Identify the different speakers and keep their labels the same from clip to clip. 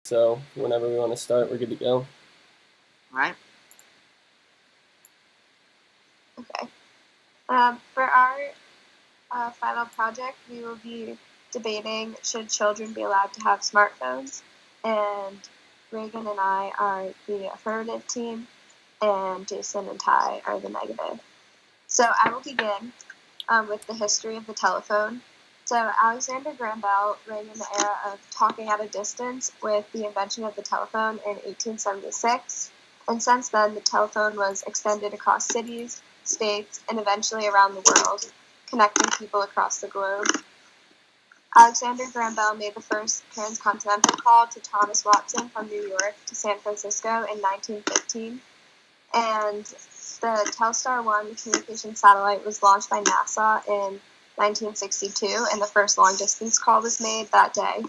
Speaker 1: So whenever we want to start, we're good to go.
Speaker 2: All right.
Speaker 3: Okay. For our final project, we will be debating should children be allowed to have smartphones. And Reagan and I are the affirmative team, and Jason and Ty are the negative. So I will begin with the history of the telephone. So Alexander Graham Bell rang in the era of talking at a distance with the invention of the telephone in 1876. And since then, the telephone was extended across cities, states, and eventually around the world, connecting people across the globe. Alexander Graham Bell made the first transcontinental call to Thomas Watson from New York to San Francisco in 1915. And the Telstar 1 communication satellite was launched by NASA in 1962, and the first long-distance call was made that day.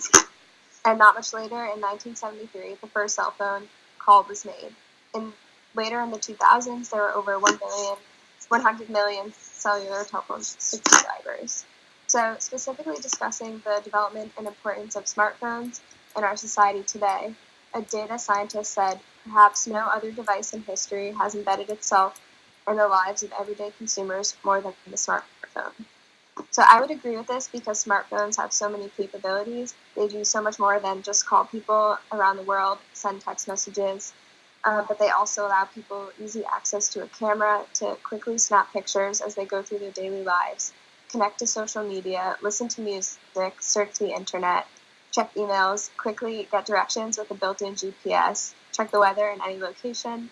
Speaker 3: And not much later, in 1973, the first cell phone call was made. And later in the 2000s, there were over 100 million cellular telephone subscribers. So specifically discussing the development and importance of smartphones in our society today, a data scientist said, perhaps no other device in history has embedded itself in the lives of everyday consumers more than the smartphone. So I would agree with this because smartphones have so many capabilities. They do so much more than just call people around the world, send text messages, but they also allow people easy access to a camera to quickly snap pictures as they go through their daily lives, connect to social media, listen to music, search the internet, check emails, quickly get directions with a built-in GPS, check the weather in any location,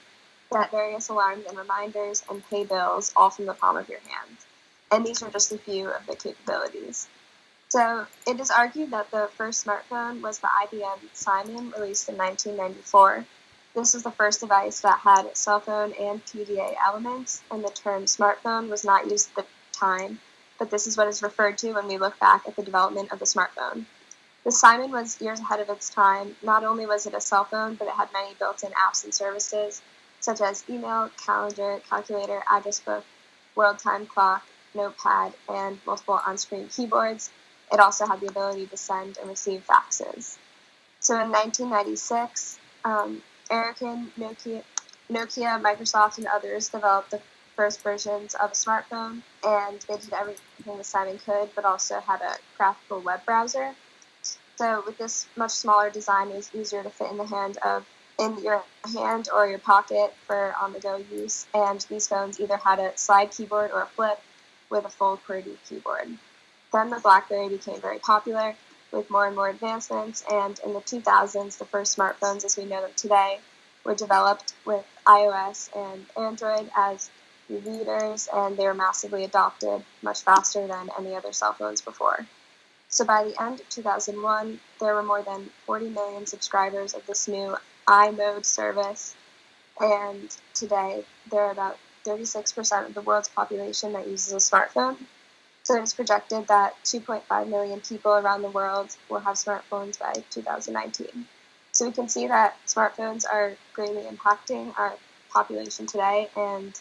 Speaker 3: set various alarms and reminders, and pay bills all from the palm of your hand. And these are just a few of the capabilities. So it is argued that the first smartphone was the IBM Simon, released in 1994. This was the first device that had cell phone and PDA elements, and the term smartphone was not used at the time, but this is what is referred to when we look back at the development of the smartphone. The Simon was years ahead of its time. Not only was it a cell phone, but it had many built-in apps and services, such as email, calendar, calculator, address book, world time clock, notepad, and multiple on-screen keyboards. It also had the ability to send and receive faxes. So in 1996, Ericsson, Nokia, Microsoft, and others developed the first versions of a smartphone, and they did everything the Simon could, but also had a graphical web browser. So with this much smaller design, it was easier to fit in your hand or your pocket for on-the-go use. And these phones either had a slide keyboard or a flip with a full QWERTY keyboard. Then the BlackBerry became very popular with more and more advancements, and in the 2000s, the first smartphones as we know them today were developed with iOS and Android as the leaders, and they were massively adopted much faster than any other cell phones before. So by the end of 2001, there were more than 40 million subscribers of this new iMode service, and today there are about 36% of the world's population that uses a smartphone. So it's projected that 2.5 million people around the world will have smartphones by 2019. So we can see that smartphones are greatly impacting our population today and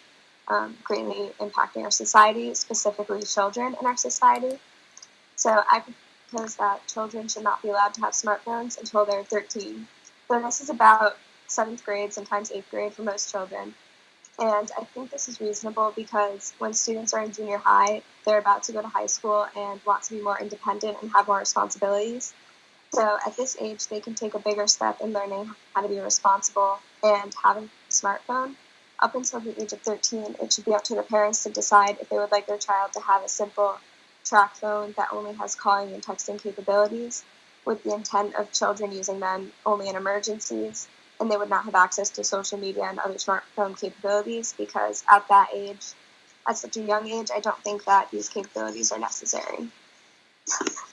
Speaker 3: greatly impacting our society, specifically children in our society. So I propose that children should not be allowed to have smartphones until they're 13. So this is about 7th grade, sometimes 8th grade for most children. And I think this is reasonable because when students are in junior high, they're about to go to high school and want to be more independent and have more responsibilities. So at this age, they can take a bigger step in learning how to be responsible and having a smartphone. Up until the age of 13, it should be up to the parents to decide if they would like their child to have a simple track phone that only has calling and texting capabilities, with the intent of children using them only in emergencies, and they would not have access to social media and other smartphone capabilities because at that age, at such a young age, I don't think that these capabilities are necessary.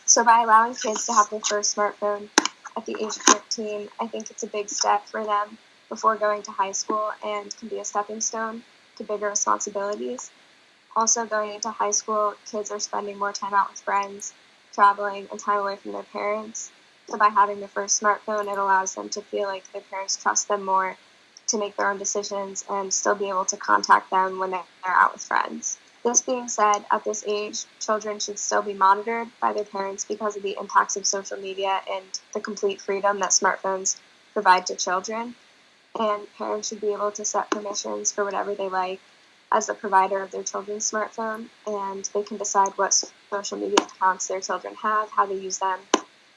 Speaker 3: So by allowing kids to have their first smartphone at the age of 13, I think it's a big step for them before going to high school and can be a stepping stone to bigger responsibilities. Also, going into high school, kids are spending more time out with friends, traveling, and time away from their parents. So by having their first smartphone, it allows them to feel like their parents trust them more to make their own decisions and still be able to contact them when they're out with friends. This being said, at this age, children should still be monitored by their parents because of the impacts of social media and the complete freedom that smartphones provide to children. And parents should be able to set permissions for whatever they like as the provider of their children's smartphone, and they can decide what social media accounts their children have, how they use them,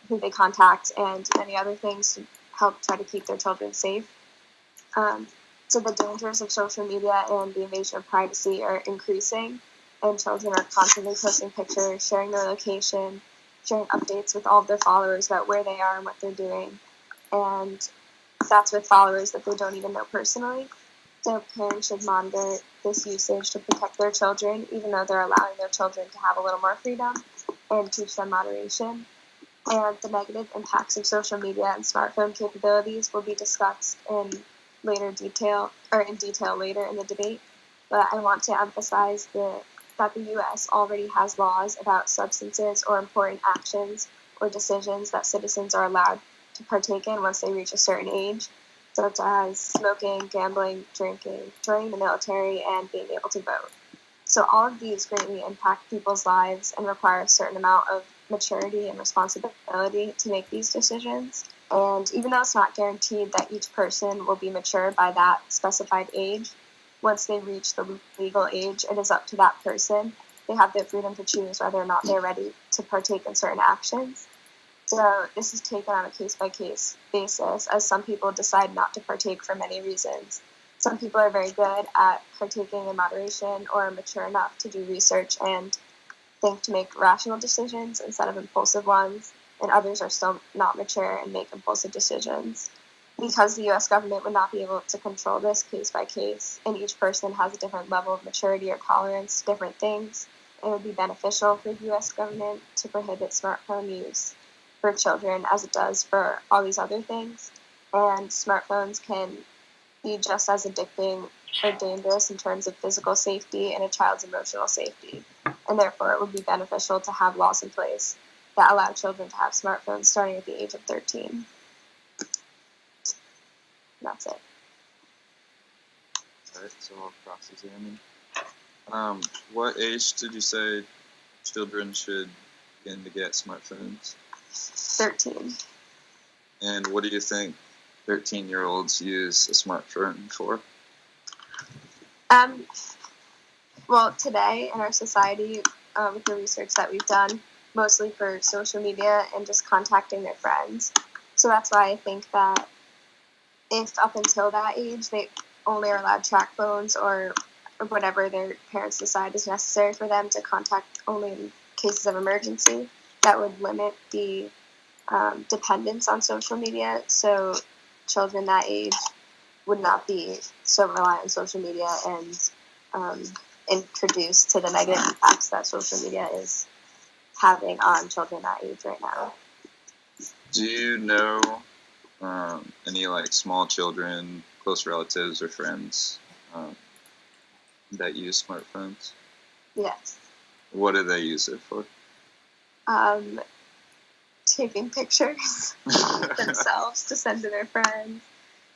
Speaker 3: who they contact, and many other things to help try to keep their children safe. So the dangers of social media and the invasion of privacy are increasing, and children are constantly posting pictures, sharing their location, sharing updates with all of their followers about where they are and what they're doing. And that's with followers that they don't even know personally. So parents should monitor this usage to protect their children, even though they're allowing their children to have a little more freedom, and teach them moderation. And the negative impacts of social media and smartphone capabilities will be discussed in detail later in the debate. But I want to emphasize that the U.S. already has laws about substances or important actions or decisions that citizens are allowed to partake in once they reach a certain age, such as smoking, gambling, drinking, joining the military, and being able to vote. So all of these greatly impact people's lives and require a certain amount of maturity and responsibility to make these decisions. And even though it's not guaranteed that each person will be mature by that specified age, once they reach the legal age, it is up to that person. They have the freedom to choose whether or not they're ready to partake in certain actions. So this is taken on a case-by-case basis, as some people decide not to partake for many reasons. Some people are very good at partaking in moderation or are mature enough to do research and think to make rational decisions instead of impulsive ones, and others are still not mature and make impulsive decisions. Because the U.S. government would not be able to control this case by case, and each person has a different level of maturity or tolerance to different things, it would be beneficial for the U.S. government to prohibit smartphone use for children as it does for all these other things. And smartphones can be just as addicting or dangerous in terms of physical safety and a child's emotional safety. And therefore, it would be beneficial to have laws in place that allow children to have smartphones starting at the age of 13. That's it.
Speaker 2: All right, so I'll cross-examine. What age did you say children should begin to get smartphones?
Speaker 3: 13.
Speaker 2: And what do you think 13-year-olds use a smartphone for?
Speaker 3: Well, today in our society, with the research that we've done, mostly for social media and just contacting their friends. So that's why I think that if up until that age they only are allowed track phones or whatever their parents decide is necessary for them to contact only in cases of emergency, that would limit the dependence on social media. So children that age would not be so reliant on social media and introduced to the negative impacts that social media is having on children that age right now.
Speaker 2: Do you know any small children, close relatives or friends that use smartphones?
Speaker 3: Yes.
Speaker 2: What do they use it for?
Speaker 3: Taking pictures themselves to send to their friends,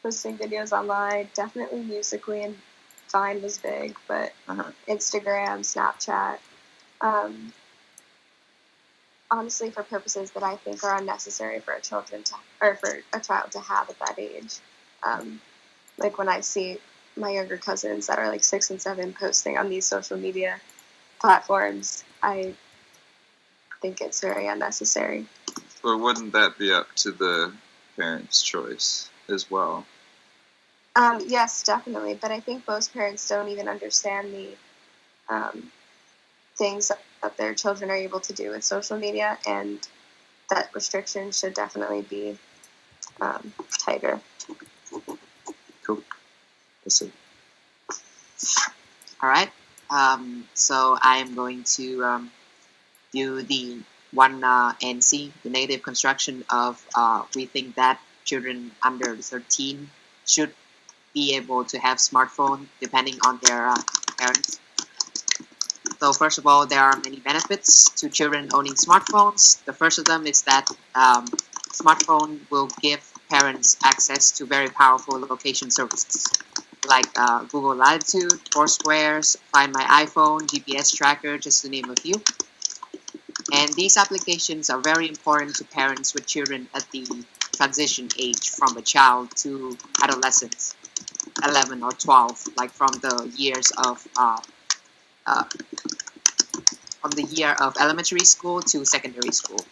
Speaker 3: posting videos online, definitely Musical.ly and Vine was big, but Instagram, Snapchat, honestly for purposes that I think are unnecessary for a child to have at that age. Like when I see my younger cousins that are 6 and 7 posting on these social media platforms, I think it's very unnecessary.
Speaker 2: Or wouldn't that be up to the parents' choice as well?
Speaker 3: Yes, definitely. But I think most parents don't even understand the things that their children are able to do with social media, and that restrictions should definitely be tighter.
Speaker 2: Cool. That's it.
Speaker 4: All right. So I am going to do the one NC, the negative construction of we think that children under 13 should be able to have smartphone depending on their parents. So first of all, there are many benefits to children owning smartphones. The first of them is that smartphone will give parents access to very powerful location services. like Google Latitude, Foursquares, Find My iPhone, GPS Tracker, just to name a few. And these applications are very important to parents with children at the transition age from a child to adolescence, 11 or 12, like from the years of elementary school to secondary school.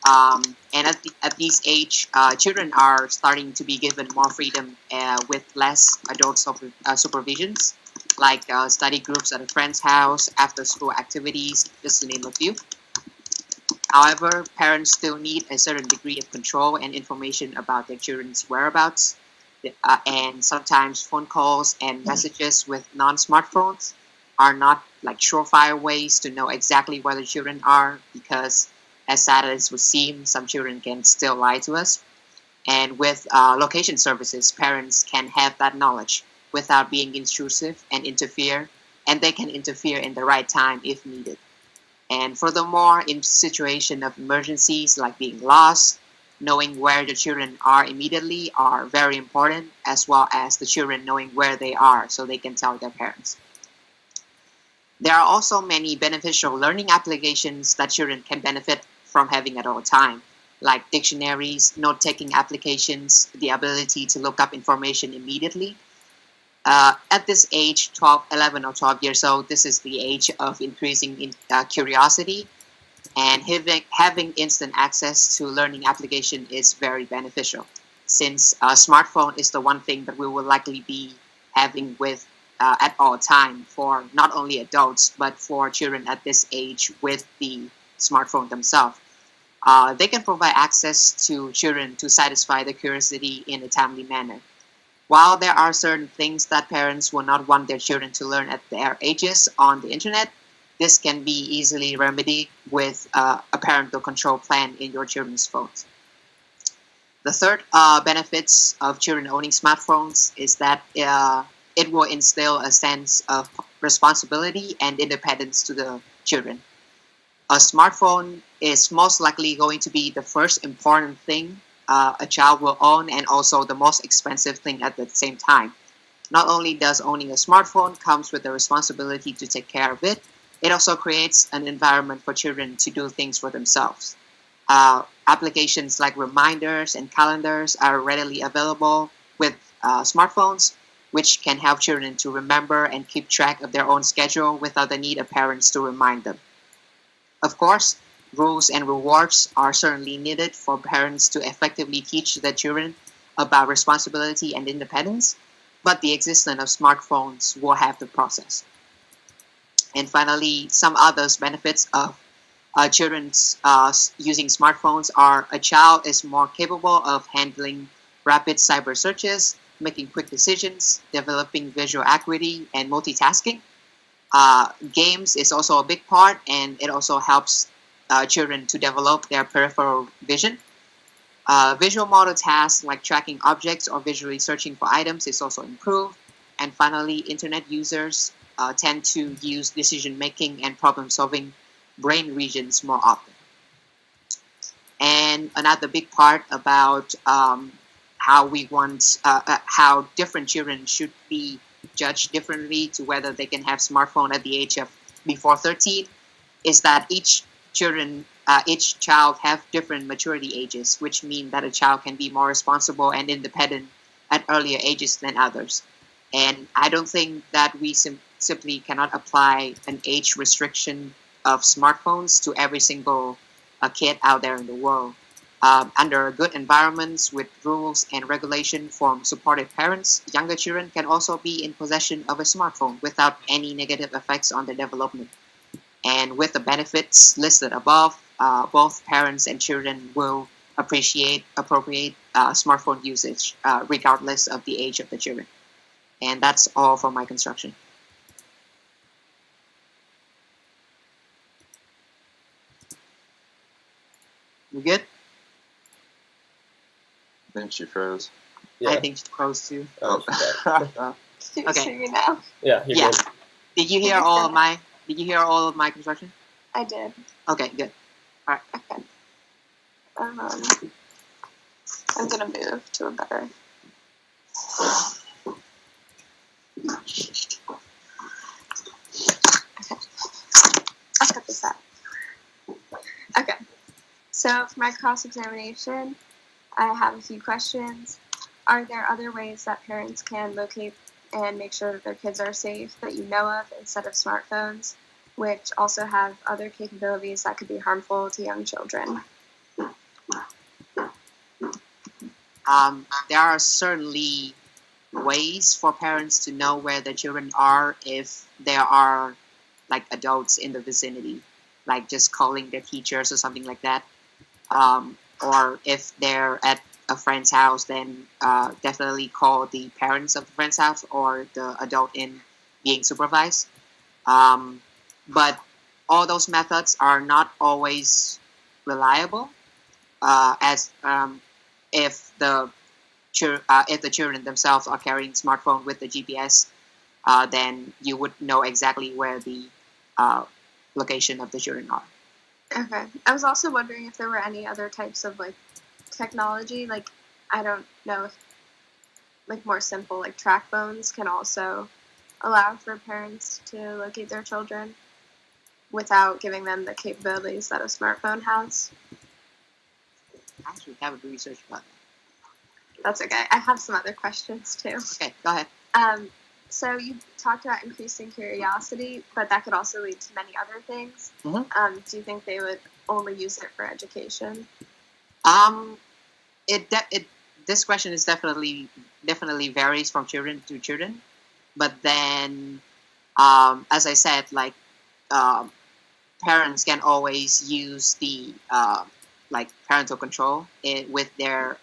Speaker 4: And at this age, children are starting to be given more freedom with less adult supervisions, like study groups at a friend's house, after-school activities, just to name a few. However, parents still need a certain degree of control and information about their children's whereabouts, and sometimes phone calls and messages with non-smartphones are not like surefire ways to know exactly where the children are, because as sad as it would seem, some children can still lie to us. And with location services, parents can have that knowledge without being intrusive and interfere, and they can interfere in the right time if needed. And furthermore, in situation of emergencies like being lost, knowing where the children are immediately are very important, as well as the children knowing where they are so they can tell their parents. There are also many beneficial learning applications that children can benefit from having at all time, like dictionaries, note-taking applications, the ability to look up information immediately. At this age, 11 or 12 years old, this is the age of increasing curiosity, and having instant access to learning application is very beneficial, since a smartphone is the one thing that we will likely be having with at all time for not only adults, but for children at this age with the smartphone themselves. They can provide access to children to satisfy their curiosity in a timely manner. While there are certain things that parents will not want their children to learn at their ages on the internet, this can be easily remedied with a parental control plan in your children's phones. The third benefits of children owning smartphones is that it will instill a sense of responsibility and independence to the children. A smartphone is most likely going to be the first important thing a child will own, and also the most expensive thing at the same time. Not only does owning a smartphone comes with the responsibility to take care of it, it also creates an environment for children to do things for themselves. Applications like reminders and calendars are readily available with smartphones, which can help children to remember and keep track of their own schedule without the need of parents to remind them. Of course, rules and rewards are certainly needed for parents to effectively teach their children about responsibility and independence, but the existence of smartphones will have the process. And finally, some other benefits of children's using smartphones are a child is more capable of handling rapid cyber searches, making quick decisions, developing visual acuity, and multitasking. Games is also a big part, and it also helps children to develop their peripheral vision. Visual motor tasks like tracking objects or visually searching for items is also improved. And finally, internet users tend to use decision-making and problem-solving brain regions more often. And another big part about how we want, how different children should be judged differently to whether they can have smartphone at the age of before 13 is that each child have different maturity ages, which mean that a child can be more responsible and independent at earlier ages than others. And I don't think that we simply cannot apply an age restriction of smartphones to every single kid out there in the world. Under good environments with rules and regulation from supportive parents, younger children can also be in possession of a smartphone without any negative effects on their development. And with the benefits listed above, both parents and children will appreciate appropriate smartphone usage regardless of the age of the children. And that's all for my construction. You good?
Speaker 2: I think she froze.
Speaker 1: Yeah.
Speaker 4: I think she froze too.
Speaker 1: Oh, okay.
Speaker 3: So you know,
Speaker 1: Yeah, you're
Speaker 4: Yeah.
Speaker 1: good.
Speaker 4: Did you hear all of my? Did you hear all of my construction?
Speaker 3: I did.
Speaker 4: Okay, good.
Speaker 3: Okay. I'm gonna move to a better. So for my cross-examination, I have a few questions. Are there other ways that parents can locate and make sure that their kids are safe that you know of instead of smartphones, which also have other capabilities that could be harmful to young children?
Speaker 4: There are certainly ways for parents to know where their children are if there are like adults in the vicinity, like just calling their teachers or something like that. Or if they're at a friend's house, then definitely call the parents of the friend's house or the adult in being supervised. But all those methods are not always reliable, as if the children themselves are carrying smartphone with the GPS, then you would know exactly where the location of the children are.
Speaker 3: Okay. I was also wondering if there were any other types of like technology, like I don't know if like more simple like track phones can also allow for parents to locate their children without giving them the capabilities that a smartphone has.
Speaker 4: I actually haven't researched about that.
Speaker 3: That's okay. I have some other questions too.
Speaker 4: Okay, go ahead.
Speaker 3: So you talked about increasing curiosity, but that could also lead to many other things.
Speaker 4: Mhm.
Speaker 3: Do you think they would only use it for education?
Speaker 4: This question is definitely varies from children to children, but then as I said, like parents can always use the like parental control with their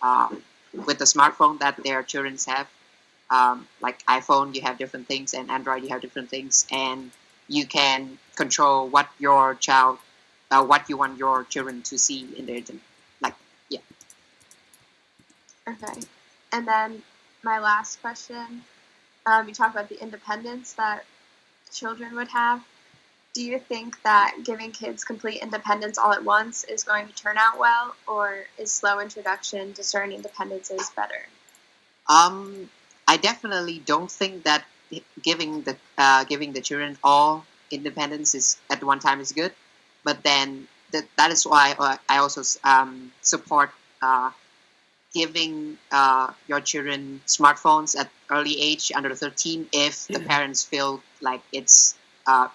Speaker 4: with the smartphone that their children have. Like iPhone, you have different things, and Android, you have different things, and you can control what your child, what you want your children to see in the internet. Like, yeah.
Speaker 3: Okay. And then my last question, you talked about the independence that children would have. Do you think that giving kids complete independence all at once is going to turn out well, or is slow introduction to certain independences better?
Speaker 4: I definitely don't think that giving the children all independence is at one time is good, but then that is why I also support giving your children smartphones at early age under 13 if the parents feel like it's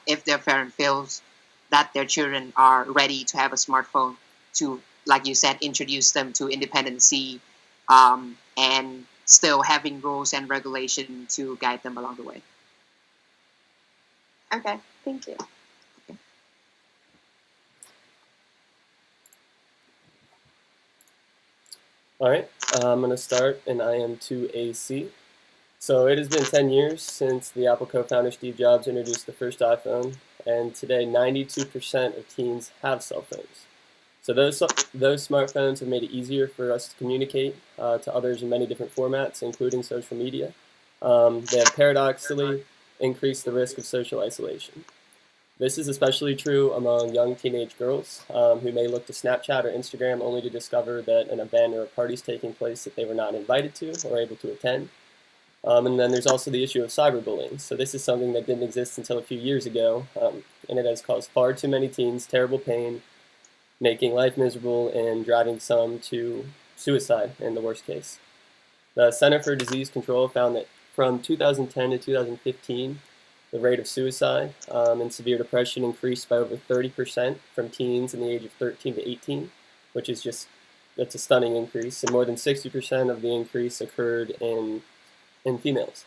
Speaker 4: if their parent feels that their children are ready to have a smartphone to, like you said, introduce them to independency, and still having rules and regulation to guide them along the way.
Speaker 3: Okay, thank you.
Speaker 5: All right, I'm going to start in IM2AC. So it has been 10 years since the Apple co-founder Steve Jobs introduced the first iPhone, and today 92% of teens have cell phones. So those smartphones have made it easier for us to communicate to others in many different formats, including social media. They have paradoxically increased the risk of social isolation. This is especially true among young teenage girls who may look to Snapchat or Instagram only to discover that an event or a party is taking place that they were not invited to or able to attend. And then there's also the issue of cyberbullying. So this is something that didn't exist until a few years ago, and it has caused far too many teens terrible pain, making life miserable and driving some to suicide in the worst case. The Center for Disease Control found that from 2010 to 2015, the rate of suicide and severe depression increased by over 30% from teens in the age of 13 to 18, which is that's a stunning increase, and more than 60% of the increase occurred in females.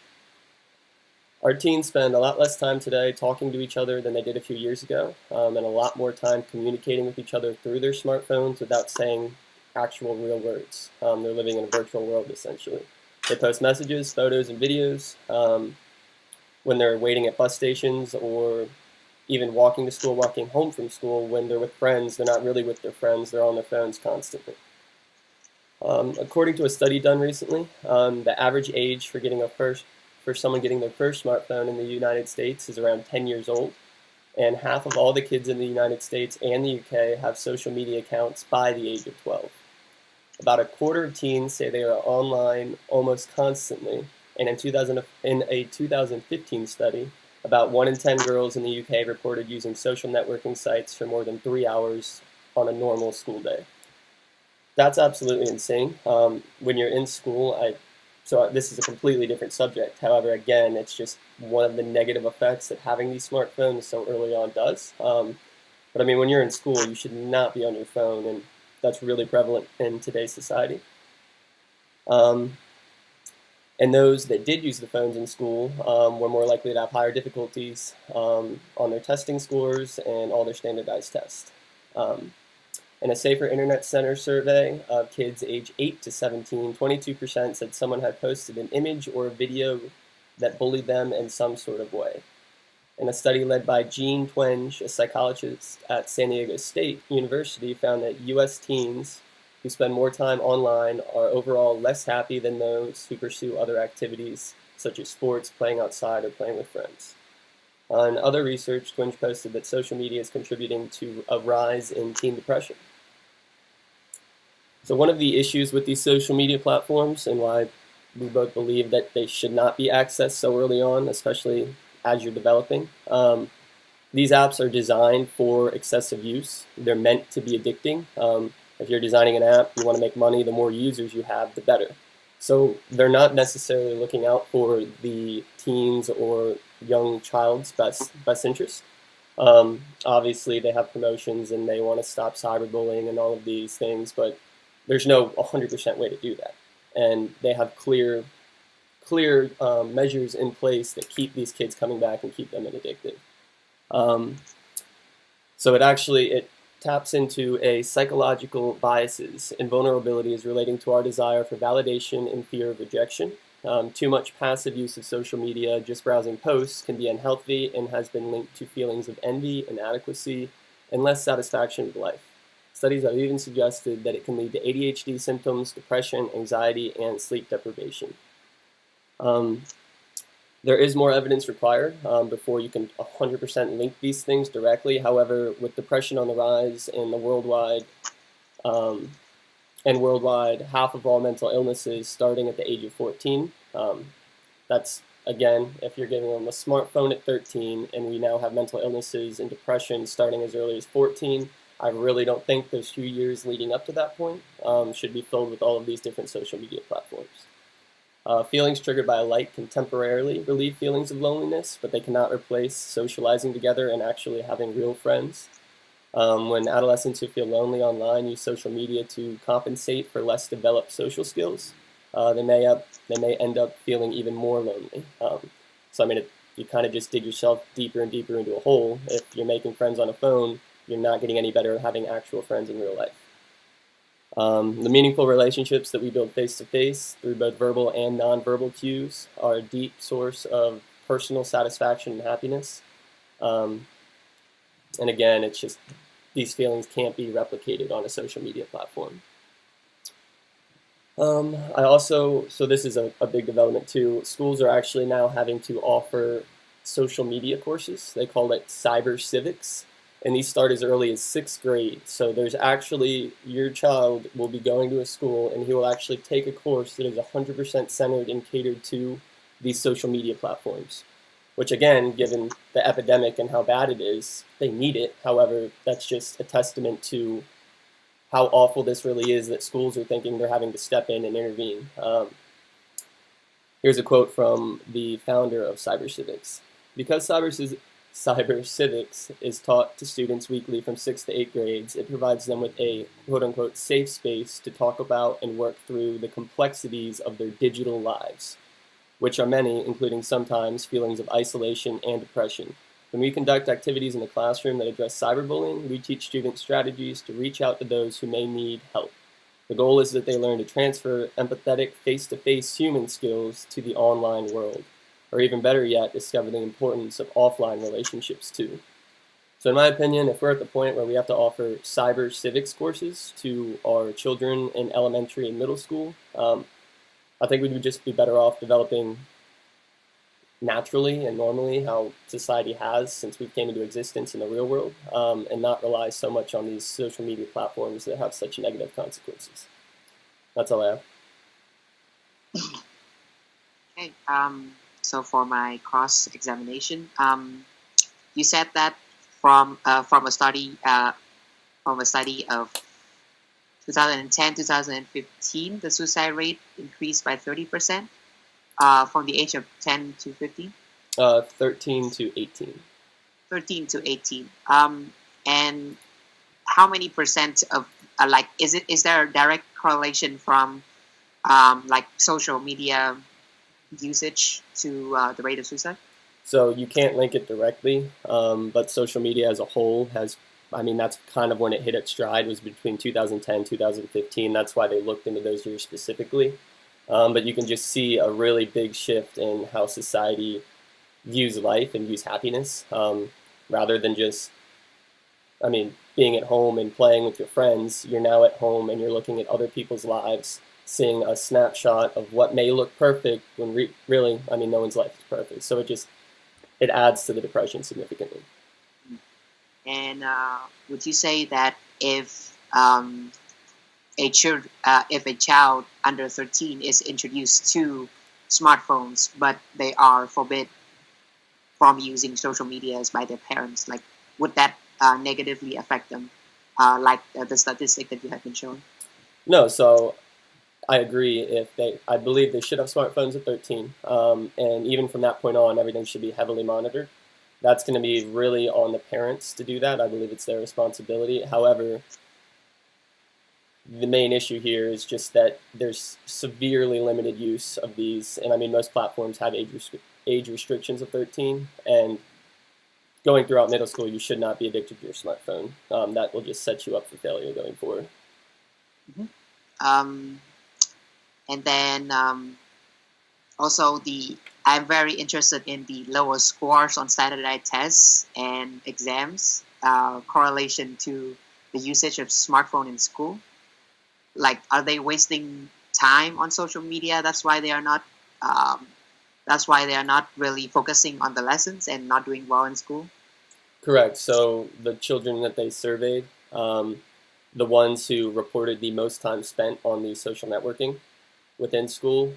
Speaker 5: Our teens spend a lot less time today talking to each other than they did a few years ago, and a lot more time communicating with each other through their smartphones without saying actual real words. They're living in a virtual world, essentially. They post messages, photos, and videos when they're waiting at bus stations or even walking to school, walking home from school. When they're with friends, they're not really with their friends. They're on their phones constantly. According to a study done recently, the average age for someone getting their first smartphone in the United States is around 10 years old, and half of all the kids in the United States and the UK have social media accounts by the age of 12. About a quarter of teens say they are online almost constantly, and in a 2015 study, about 1 in 10 girls in the UK reported using social networking sites for more than 3 hours on a normal school day. That's absolutely insane. When you're in school, so this is a completely different subject. However, again, it's just one of the negative effects that having these smartphones so early on does. But I mean, when you're in school, you should not be on your phone, and that's really prevalent in today's society. Um, and those that did use the phones in school were more likely to have higher difficulties on their testing scores and all their standardized tests. Um, In a Safer Internet Center survey of kids age 8 to 17, 22% said someone had posted an image or a video that bullied them in some sort of way. And a study led by Jean Twenge, a psychologist at San Diego State University, found that U.S. teens who spend more time online are overall less happy than those who pursue other activities such as sports, playing outside, or playing with friends. In other research, Twenge posted that social media is contributing to a rise in teen depression. So one of the issues with these social media platforms, and why we both believe that they should not be accessed so early on, especially as you're developing, these apps are designed for excessive use. They're meant to be addicting. If you're designing an app, you want to make money, the more users you have, the better. So they're not necessarily looking out for the teens or young child's best interest. Obviously, they have promotions and they want to stop cyberbullying and all of these things, but there's no 100% way to do that. And they have clear measures in place that keep these kids coming back and keep them addicted. So it taps into a psychological biases and vulnerabilities relating to our desire for validation and fear of rejection. Too much passive use of social media, just browsing posts, can be unhealthy and has been linked to feelings of envy, inadequacy, and less satisfaction with life. Studies have even suggested that it can lead to ADHD symptoms, depression, anxiety, and sleep deprivation. There is more evidence required before you can 100% link these things directly. However, with depression on the rise and worldwide, half of all mental illnesses starting at the age of 14. That's, again, if you're giving them a smartphone at 13, and we now have mental illnesses and depression starting as early as 14. I really don't think those few years leading up to that point should be filled with all of these different social media platforms. Feelings triggered by a like can temporarily relieve feelings of loneliness, but they cannot replace socializing together and actually having real friends. When adolescents who feel lonely online use social media to compensate for less developed social skills, they may end up feeling even more lonely. You kind of just dig yourself deeper and deeper into a hole. If you're making friends on a phone, you're not getting any better at having actual friends in real life. The meaningful relationships that we build face-to-face through both verbal and nonverbal cues are a deep source of personal satisfaction and happiness. And again, it's just these feelings can't be replicated on a social media platform. So this is a big development too. Schools are actually now having to offer social media courses. They call it cyber civics. And these start as early as 6th grade. So there's actually, your child will be going to a school and he will actually take a course that is 100% centered and catered to these social media platforms. Which again, given the epidemic and how bad it is, they need it. However, that's just a testament to how awful this really is that schools are thinking they're having to step in and intervene. Here's a quote from the founder of Cyber Civics. Because Cyber Civics is taught to students weekly from 6th to 8th grades, it provides them with a quote-unquote safe space to talk about and work through the complexities of their digital lives, which are many, including sometimes feelings of isolation and depression. When we conduct activities in the classroom that address cyberbullying, we teach students strategies to reach out to those who may need help. The goal is that they learn to transfer empathetic, face-to-face human skills to the online world. Or even better yet, discover the importance of offline relationships too. So in my opinion, if we're at the point where we have to offer cyber civics courses to our children in elementary and middle school, I think we would just be better off developing naturally and normally how society has since we came into existence in the real world, and not rely so much on these social media platforms that have such negative consequences. That's all I have.
Speaker 4: Okay. So for my cross-examination, you said that from a study of 2010, 2015, the suicide rate increased by 30% from the age of 10 to 15,
Speaker 5: 13 to 18.
Speaker 4: 13 to 18. And how many percent of is there a direct correlation from like social media usage to the rate of suicide?
Speaker 5: So you can't link it directly, but social media as a whole has, I mean, that's kind of when it hit its stride, was between 2010, 2015. That's why they looked into those years specifically. But you can just see a really big shift in how society views life and views happiness, rather than just, I mean, being at home and playing with your friends. You're now at home and you're looking at other people's lives, seeing a snapshot of what may look perfect when really, I mean, no one's life is perfect. So it adds to the depression significantly.
Speaker 4: And would you say that if if a child under 13 is introduced to smartphones, but they are forbid from using social medias by their parents, like would that negatively affect them, like the statistic that you have been showing?
Speaker 5: No, so I agree. I believe they should have smartphones at 13, and even from that point on, everything should be heavily monitored. That's going to be really on the parents to do that. I believe it's their responsibility. However, the main issue here is just that there's severely limited use of these, and I mean most platforms have age restrictions of 13, and going throughout middle school, you should not be addicted to your smartphone. That will just set you up for failure going forward.
Speaker 4: Mm-hmm. And then also I'm very interested in the lower scores on standardized tests and exams, correlation to the usage of smartphone in school. Like, are they wasting time on social media? That's why they are not. That's why they are not really focusing on the lessons and not doing well in school.
Speaker 5: Correct. So the children that they surveyed, the ones who reported the most time spent on the social networking within school,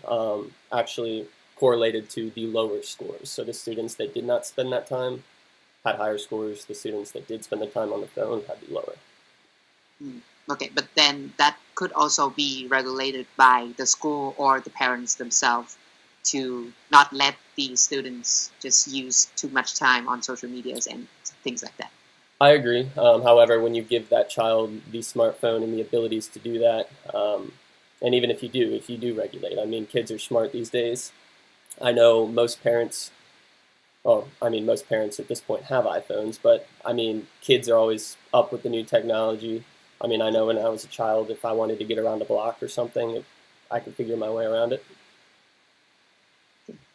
Speaker 5: actually correlated to the lower scores. So the students that did not spend that time had higher scores. The students that did spend the time on the phone had the lower.
Speaker 4: Okay, but then that could also be regulated by the school or the parents themselves to not let the students just use too much time on social medias and things like that.
Speaker 5: I agree. However, when you give that child the smartphone and the abilities to do that, and even if you do regulate, I mean, kids are smart these days. I know most parents at this point have iPhones, but I mean, kids are always up with the new technology. I mean, I know when I was a child, if I wanted to get around a block or something, I could figure my way around it.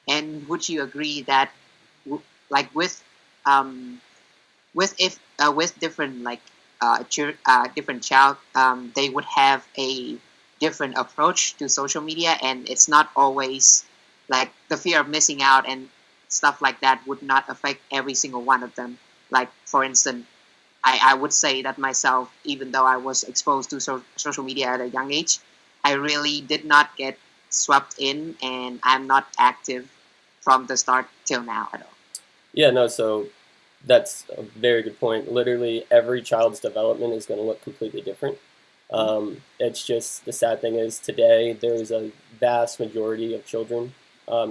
Speaker 4: And would you agree that, like with different different child, they would have a different approach to social media, and it's not always like the fear of missing out and stuff like that would not affect every single one of them. Like, for instance, I would say that myself, even though I was exposed to social media at a young age, I really did not get swept in, and I'm not active from the start till now at all.
Speaker 5: Yeah, no, so that's a very good point. Literally every child's development is going to look completely different. It's just, the sad thing is today there's a vast majority of children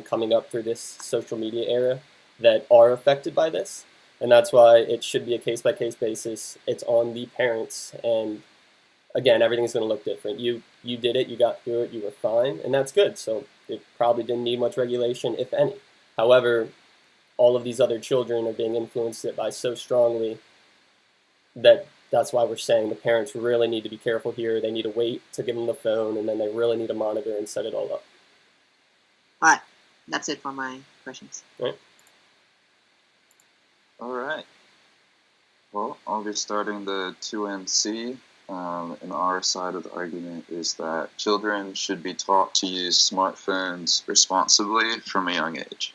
Speaker 5: coming up through this social media era that are affected by this. And that's why it should be a case-by-case basis. It's on the parents. And again, everything's going to look different. You did it, you got through it, you were fine, and that's good. So it probably didn't need much regulation, if any. However, all of these other children are being influenced by so strongly that's why we're saying the parents really need to be careful here. They need to wait to give them the phone, and then they really need to monitor and set it all up.
Speaker 4: All right. That's it for my questions.
Speaker 2: All right. Well, I'll be starting the 2NC. And our side of the argument is that children should be taught to use smartphones responsibly from a young age.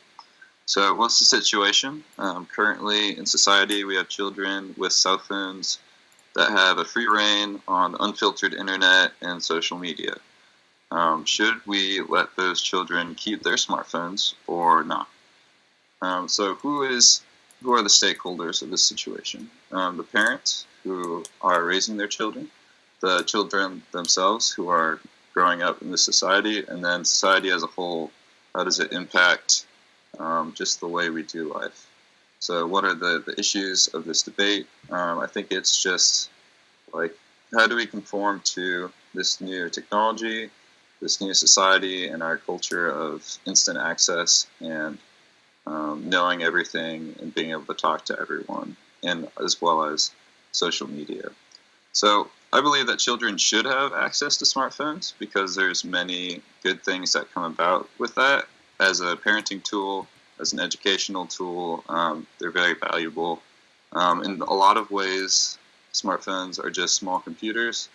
Speaker 2: So what's the situation? Currently in society, we have children with cell phones that have a free reign on unfiltered internet and social media. Should we let those children keep their smartphones or not? So who are the stakeholders of this situation? The parents who are raising their children, the children themselves who are growing up in this society, and then society as a whole. How does it impact just the way we do life? So what are the issues of this debate? I think it's just like, how do we conform to this new technology, this new society, and our culture of instant access and knowing everything and being able to talk to everyone, and as well as social media. So I believe that children should have access to smartphones because there's many good things that come about with that. As a parenting tool, as an educational tool, they're very valuable. In a lot of ways, smartphones are just small computers.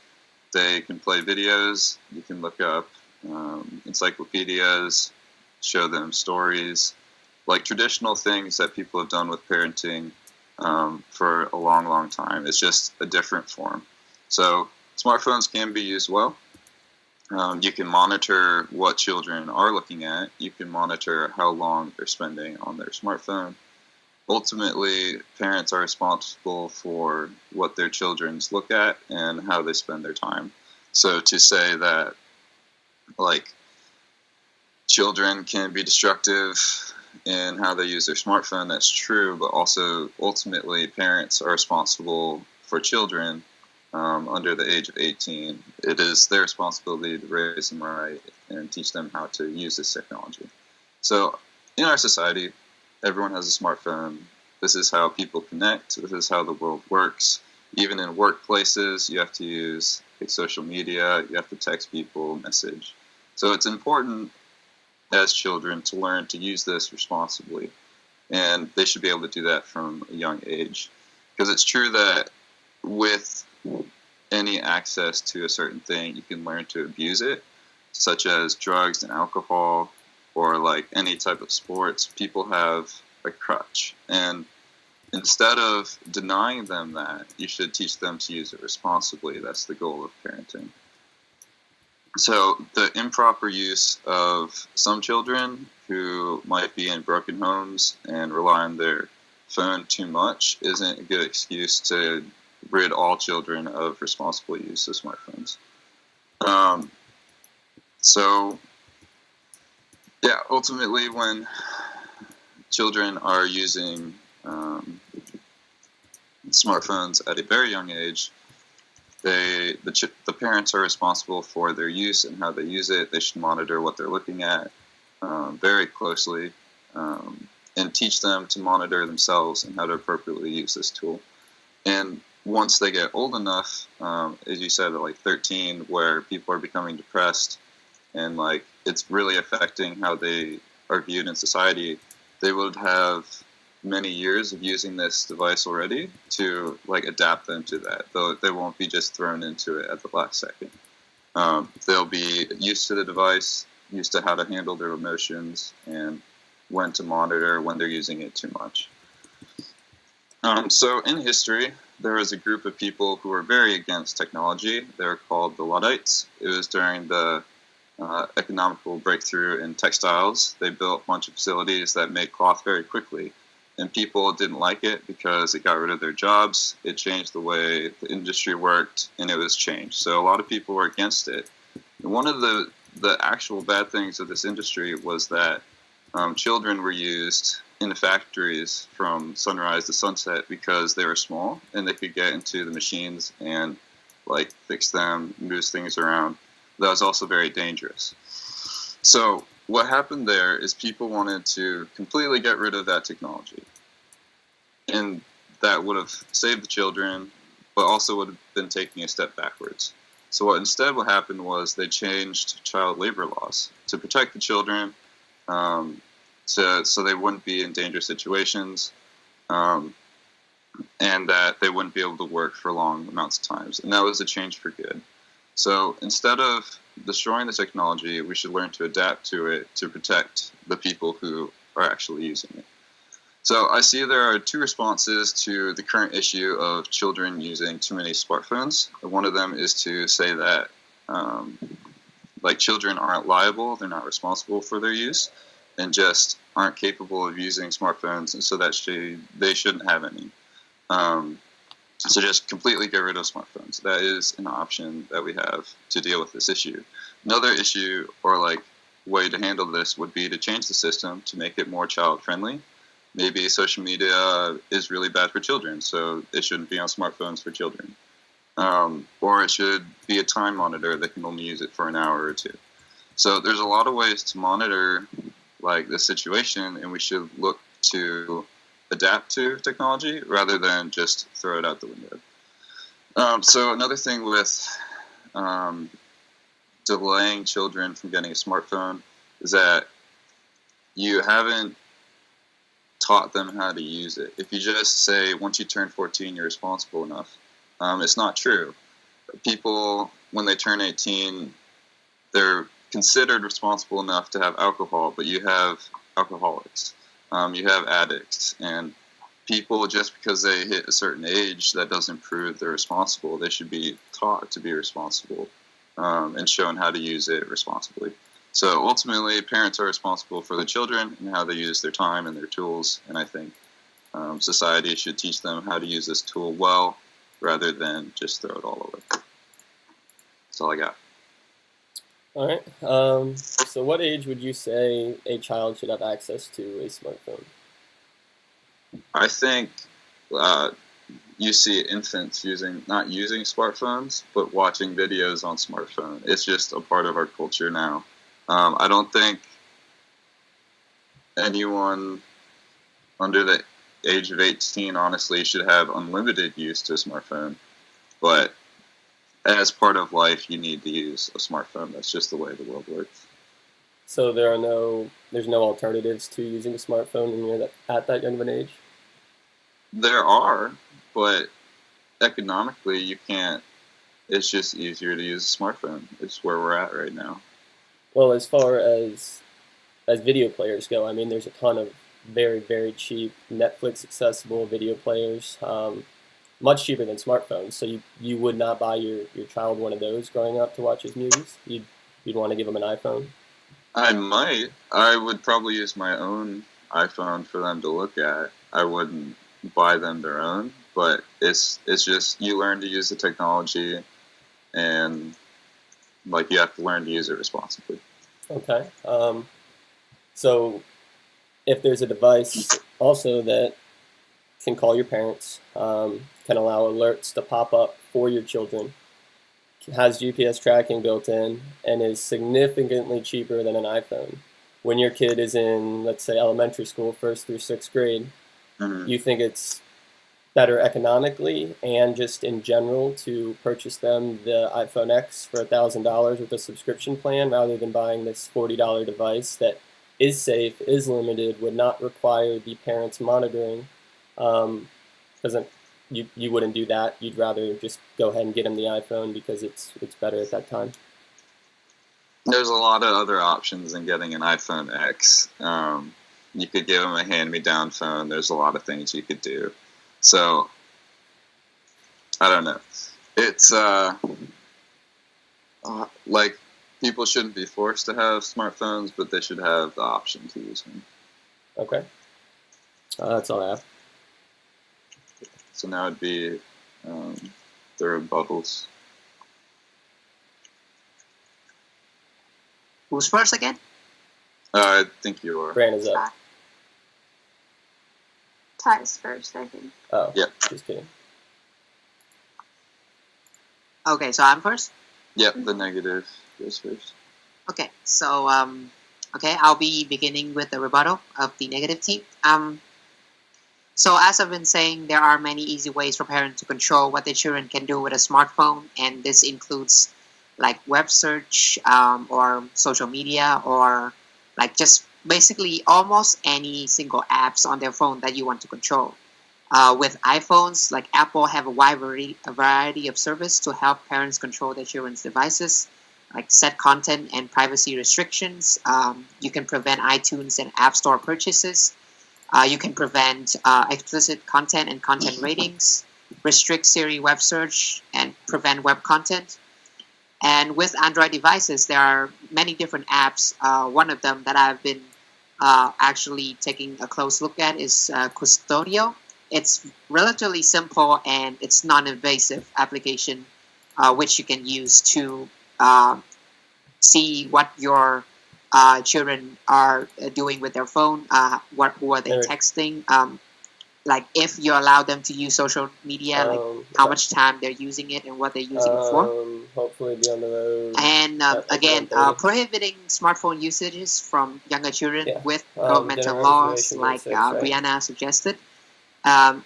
Speaker 2: They can play videos. You can look up encyclopedias, show them stories, like traditional things that people have done with parenting for a long, long time. It's just a different form. So smartphones can be used well. You can monitor what children are looking at. You can monitor how long they're spending on their smartphone. Ultimately, parents are responsible for what their children look at and how they spend their time. So to say that, like, children can be destructive in how they use their smartphone, that's true, but also ultimately parents are responsible for children under the age of 18. It is their responsibility to raise them right and teach them how to use this technology. So in our society, everyone has a smartphone. This is how people connect. This is how the world works. Even in workplaces, you have to use social media. You have to text people, message. So it's important as children to learn to use this responsibly. And they should be able to do that from a young age. Because it's true that with any access to a certain thing, you can learn to abuse it, such as drugs and alcohol, or like any type of sports. People have a crutch. And instead of denying them that, you should teach them to use it responsibly. That's the goal of parenting. So the improper use of some children who might be in broken homes and rely on their phone too much isn't a good excuse to rid all children of responsible use of smartphones. Ultimately, when children are using smartphones at a very young age, the parents are responsible for their use and how they use it. They should monitor what they're looking at very closely and teach them to monitor themselves and how to appropriately use this tool. And once they get old enough, as you said, at like 13, where people are becoming depressed and like it's really affecting how they are viewed in society, they would have many years of using this device already to like adapt them to that. Though they won't be just thrown into it at the last second. They'll be used to the device, used to how to handle their emotions and when to monitor when they're using it too much. So in history, there was a group of people who were very against technology. They were called the Luddites. It was during the economical breakthrough in textiles. They built a bunch of facilities that made cloth very quickly. And people didn't like it because it got rid of their jobs. It changed the way the industry worked, and it was changed. So a lot of people were against it. And one of the actual bad things of this industry was that children were used in the factories from sunrise to sunset because they were small and they could get into the machines and like fix them, move things around. That was also very dangerous. So what happened there is people wanted to completely get rid of that technology. And that would have saved the children, but also would have been taking a step backwards. So what happened was they changed child labor laws to protect the children, so they wouldn't be in dangerous situations, and that they wouldn't be able to work for long amounts of times. And that was a change for good. So instead of destroying the technology, we should learn to adapt to it to protect the people who are actually using it. So I see there are two responses to the current issue of children using too many smartphones. One of them is to say that children aren't liable, they're not responsible for their use, and just aren't capable of using smartphones, and so that they shouldn't have any. So just completely get rid of smartphones. That is an option that we have to deal with this issue. Another issue or like way to handle this would be to change the system to make it more child friendly. Maybe social media is really bad for children, so it shouldn't be on smartphones for children. Or it should be a time monitor that can only use it for an hour or two. So there's a lot of ways to monitor like the situation, and we should look to adapt to technology rather than just throw it out the window. So another thing with delaying children from getting a smartphone is that you haven't taught them how to use it. If you just say once you turn 14 you're responsible enough, it's not true. People, when they turn 18, they're considered responsible enough to have alcohol, but you have alcoholics, you have addicts, and people, just because they hit a certain age, that doesn't prove they're responsible. They should be taught to be responsible and shown how to use it responsibly. So ultimately, parents are responsible for the children and how they use their time and their tools, and I think society should teach them how to use this tool well rather than just throw it all away. That's all I got.
Speaker 5: All right. So what age would you say a child should have access to a smartphone?
Speaker 2: I think you see infants not using smartphones, but watching videos on smartphone. It's just a part of our culture now. I don't think anyone under the age of 18, honestly, should have unlimited use to a smartphone. But as part of life, you need to use a smartphone. That's just the way the world works.
Speaker 5: So there's no alternatives to using a smartphone when you're at that young of an age?
Speaker 2: There are, but economically, you can't. It's just easier to use a smartphone. It's where we're at right now.
Speaker 5: Well, as far as video players go, I mean, there's a ton of very, very cheap Netflix accessible video players, much cheaper than smartphones. So you would not buy your child one of those growing up to watch his movies? You'd want to give him an iPhone?
Speaker 2: I might. I would probably use my own iPhone for them to look at. I wouldn't buy them their own, but it's just you learn to use the technology, and like you have to learn to use it responsibly.
Speaker 5: Okay. So if there's a device also that can call your parents, can allow alerts to pop up for your children, has GPS tracking built in, and is significantly cheaper than an iPhone. When your kid is in, let's say, elementary school, 1st through 6th grade, you think it's better economically and just in general to purchase them the iPhone X for $1,000 with a subscription plan rather than buying this $40 device that is safe, is limited, would not require the parents monitoring, because you wouldn't do that. You'd rather just go ahead and get them the iPhone because it's better at that time.
Speaker 2: There's a lot of other options than getting an iPhone X. You could give them a hand-me-down phone. There's a lot of things you could do. So, I don't know. It's like people shouldn't be forced to have smartphones, but they should have the option to use them.
Speaker 5: Okay. That's all I have.
Speaker 2: So now it'd be the rebuttals.
Speaker 4: Who's first again?
Speaker 2: I think you are.
Speaker 5: Brand is up.
Speaker 3: Ty's first, I think.
Speaker 5: Oh,
Speaker 2: yeah.
Speaker 5: Just kidding.
Speaker 4: Okay, so I'm first?
Speaker 2: Yep, the negative goes first.
Speaker 4: Okay, so I'll be beginning with the rebuttal of the negative team. So as I've been saying, there are many easy ways for parents to control what their children can do with a smartphone, and this includes like web search or social media, or like just basically almost any single apps on their phone that you want to control. With iPhones, like Apple have a wide variety of service to help parents control their children's devices, like set content and privacy restrictions. You can prevent iTunes and App Store purchases. You can prevent explicit content and content ratings, restrict Siri web search, and prevent web content. And with Android devices, there are many different apps. One of them that I've been actually taking a close look at is Custodio. it's relatively simple and it's non-invasive application, which you can use to see what your children are doing with their phone. Who are they
Speaker 5: Eric.
Speaker 4: texting? Like if you allow them to use social media, like how much time they're using it and what they're using it for.
Speaker 5: Hopefully be on the road.
Speaker 4: And again,
Speaker 5: 1:30.
Speaker 4: prohibiting smartphone usages from younger children
Speaker 5: Yeah.
Speaker 4: with governmental
Speaker 5: Dinner
Speaker 4: laws,
Speaker 5: reservation
Speaker 4: like
Speaker 5: 6, right?
Speaker 4: Brianna suggested,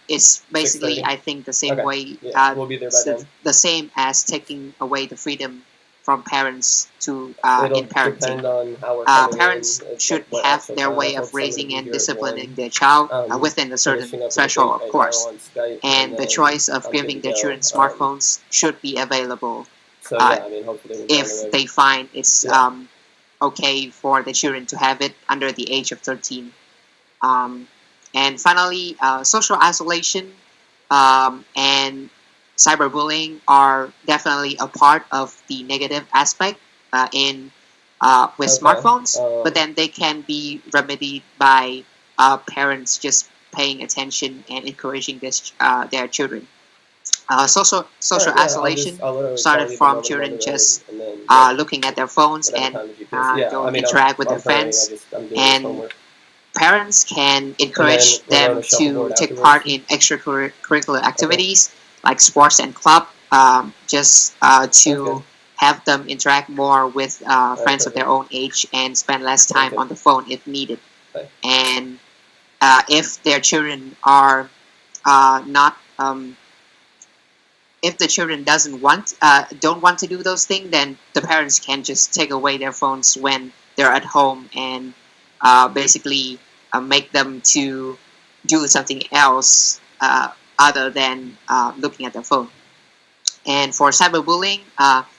Speaker 4: is basically,
Speaker 5: 6:30?
Speaker 4: I think, the same
Speaker 5: Okay.
Speaker 4: way,
Speaker 5: Yeah, we'll be there by then.
Speaker 4: the same as taking away the freedom from parents to
Speaker 5: It'll
Speaker 4: in parenting.
Speaker 5: depend on how we're coming
Speaker 4: Parents
Speaker 5: in. It's
Speaker 4: should
Speaker 5: like what
Speaker 4: have
Speaker 5: actual
Speaker 4: their
Speaker 5: time.
Speaker 4: way
Speaker 5: I hope
Speaker 4: of
Speaker 5: somebody
Speaker 4: raising
Speaker 5: can
Speaker 4: and
Speaker 5: hear it
Speaker 4: disciplining
Speaker 5: one.
Speaker 4: their child within a
Speaker 5: Finishing
Speaker 4: certain
Speaker 5: up with the
Speaker 4: threshold,
Speaker 5: date
Speaker 4: of
Speaker 5: right
Speaker 4: course.
Speaker 5: now on Skype,
Speaker 4: And the
Speaker 5: then
Speaker 4: choice of
Speaker 5: I'm good
Speaker 4: giving
Speaker 5: to
Speaker 4: their
Speaker 5: go.
Speaker 4: children smartphones should be available
Speaker 5: So yeah, I mean, hopefully we'll be on the
Speaker 4: if
Speaker 5: road.
Speaker 4: they find it's
Speaker 5: Yeah.
Speaker 4: okay for the children to have it under the age of 13. And finally, social isolation and cyberbullying are definitely a part of the negative aspect with
Speaker 5: Okay.
Speaker 4: smartphones, but then they can be remedied by parents just paying attention and encouraging their children. Social
Speaker 5: Alright, yeah,
Speaker 4: isolation
Speaker 5: I'll literally
Speaker 4: started
Speaker 5: call you the
Speaker 4: from
Speaker 5: moment I'm
Speaker 4: children
Speaker 5: on the road,
Speaker 4: just
Speaker 5: and then, yeah,
Speaker 4: looking at their phones
Speaker 5: whatever
Speaker 4: and
Speaker 5: time the GPS. Yeah,
Speaker 4: don't
Speaker 5: I mean,
Speaker 4: interact with
Speaker 5: I'm
Speaker 4: their
Speaker 5: praying,
Speaker 4: friends.
Speaker 5: I'm doing
Speaker 4: And
Speaker 5: this homework.
Speaker 4: Parents can encourage
Speaker 5: we're going
Speaker 4: them
Speaker 5: to shuffleboard
Speaker 4: to take
Speaker 5: afterwards.
Speaker 4: part in extracurricular activities like sports and club, just to
Speaker 5: good.
Speaker 4: have them interact more with friends of
Speaker 5: perfect.
Speaker 4: their own age and spend less time
Speaker 5: good.
Speaker 4: on the phone if needed.
Speaker 5: Okay.
Speaker 4: And if their children are not if the children don't want to do those things, then the parents can just take away their phones when they're at home and basically make them to do something else other than looking at their phone. And for cyberbullying,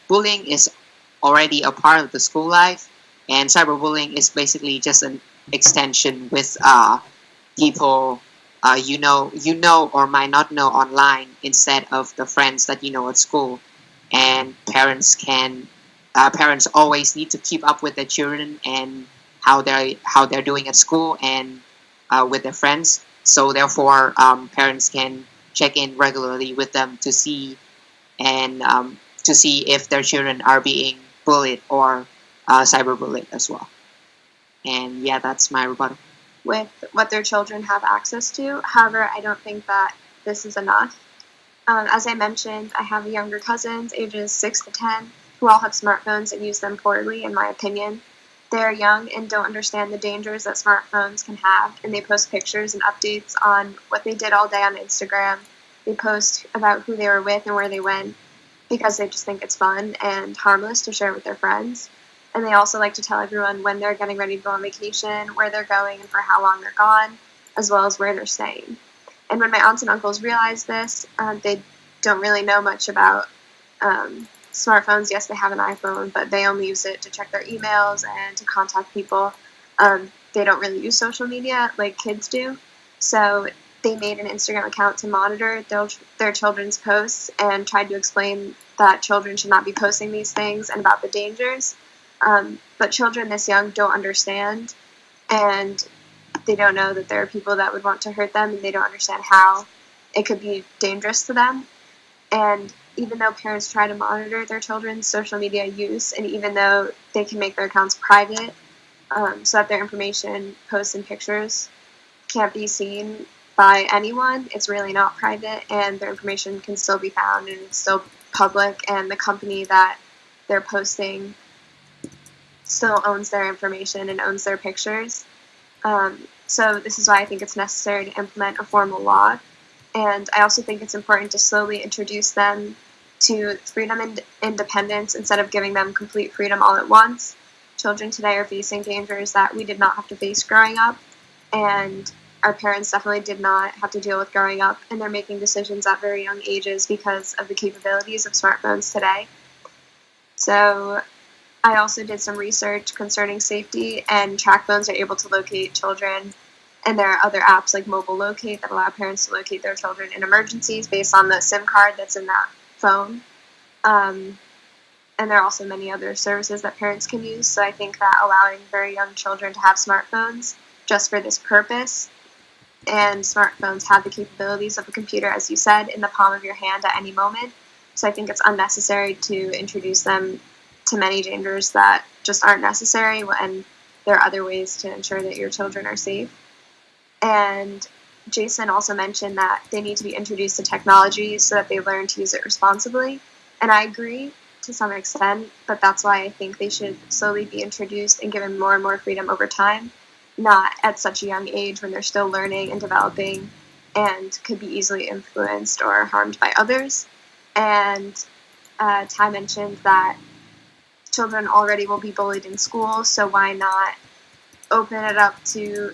Speaker 4: bullying is already a part of the school life, and cyberbullying is basically just an extension with people you know or might not know online instead of the friends that you know at school. And parents always need to keep up with their children and how they're doing at school and with their friends. So therefore, parents can check in regularly with them to see if their children are being bullied or cyberbullied as well. And yeah, that's my rebuttal.
Speaker 3: With what their children have access to. However, I don't think that this is enough. As I mentioned, I have younger cousins, ages 6 to 10, who all have smartphones and use them poorly, in my opinion. They are young and don't understand the dangers that smartphones can have, and they post pictures and updates on what they did all day on Instagram. They post about who they were with and where they went because they just think it's fun and harmless to share with their friends. And they also like to tell everyone when they're getting ready to go on vacation, where they're going, and for how long they're gone, as well as where they're staying. And when my aunts and uncles realize this, they don't really know much about smartphones. Yes, they have an iPhone, but they only use it to check their emails and to contact people. They don't really use social media like kids do. So they made an Instagram account to monitor their children's posts and tried to explain that children should not be posting these things and about the dangers. But children this young don't understand, and they don't know that there are people that would want to hurt them, and they don't understand how it could be dangerous to them. And even though parents try to monitor their children's social media use, and even though they can make their accounts private so that their information, posts, and pictures can't be seen by anyone, it's really not private, and their information can still be found, and it's still public, and the company that they're posting still owns their information and owns their pictures. So this is why I think it's necessary to implement a formal law. And I also think it's important to slowly introduce them to freedom and independence instead of giving them complete freedom all at once. Children today are facing dangers that we did not have to face growing up, and our parents definitely did not have to deal with growing up, and they're making decisions at very young ages because of the capabilities of smartphones today. So I also did some research concerning safety, and TrackPhones are able to locate children, and there are other apps like Mobile Locate that allow parents to locate their children in emergencies based on the SIM card that's in that phone. And there are also many other services that parents can use, so I think that allowing very young children to have smartphones just for this purpose and smartphones have the capabilities of a computer, as you said, in the palm of your hand at any moment. So I think it's unnecessary to introduce them to many dangers that just aren't necessary when there are other ways to ensure that your children are safe. And Jason also mentioned that they need to be introduced to technology so that they learn to use it responsibly. And I agree to some extent, but that's why I think they should slowly be introduced and given more and more freedom over time, not at such a young age when they're still learning and developing and could be easily influenced or harmed by others. And Ty mentioned that children already will be bullied in school, so why not open it up to